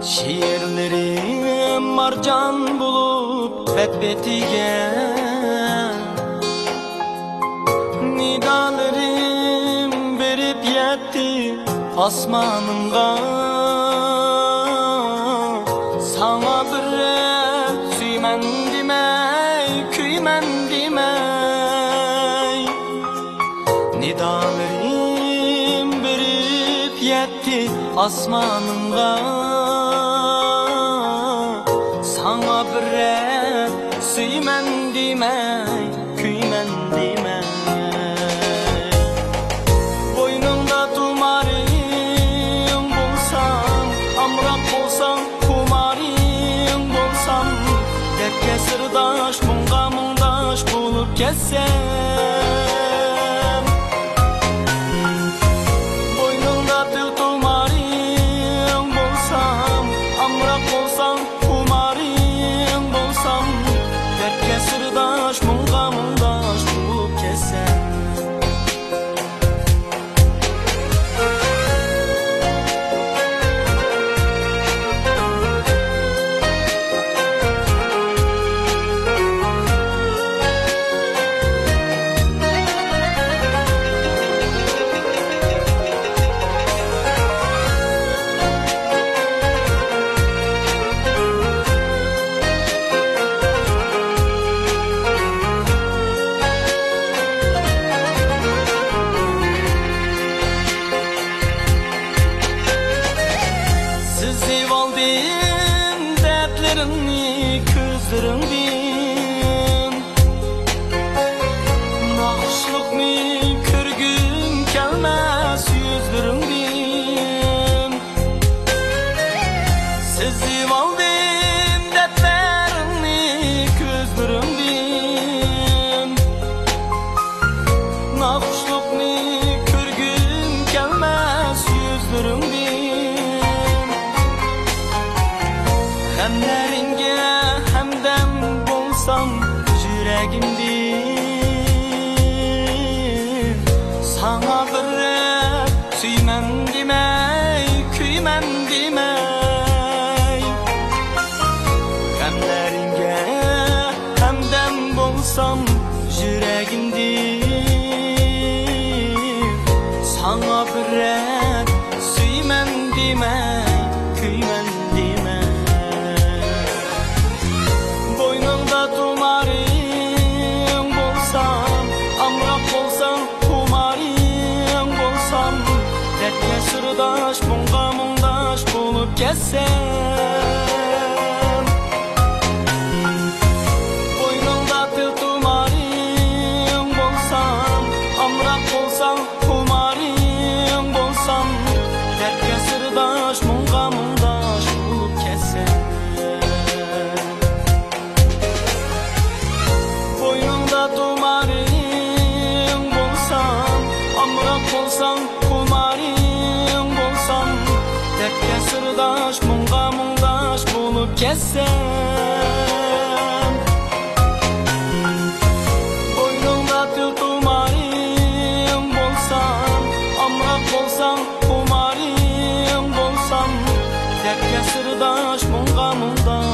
Şiirlerim marcan bulup betige, nidalarım verip yetti asmanımga. Sana bir suyman demey, kuyman demey. Nidalarım verip yetti asmanımga. Sana bir suyman demey, kuyman demey. Boynumda tumarım bulsam, amrak olsam, kumarım bulsam, dertke sırdaş, munga mundaş bulup kessem. Boynumda tül tumarım bulsam, amrak olsam, kumarım bulsam, dertke sırdaş, munga mundaş bulup kessem. Dertlerini közlerimdin, nakışlıkni körgüm kelmez yüzlerimdin. Sezip aldım dertlerini közlerimdin, nakışlıkni körgüm kelmez yüzlerimdin. Hemleringe hemdem bulsam yüreğimdin. Sana bir suyman demey, kuyman demey. Hemleringe hemdem bulsam yüreğimdin. Sana bir suyman demey, kuyman demey. Boynumda tumarım bulsam, amrak olsam, kumarım bulsam, dertke sırdaş, munga mundaş bulup kessem. Boynumda tül tumarım bulsam, amrak olsam, kumarım bulsam, dertke sırdaş, munga mundaş bulup kessem. Boynumda tumarım bulsam, amrak olsam, kumarım bulsam, dertke sırdaş, munga mundaş bulup kessem. Boynumda tül tumarım bulsam, amrak olsam, kumarım bulsam, dertke sırdaş, munga mundaş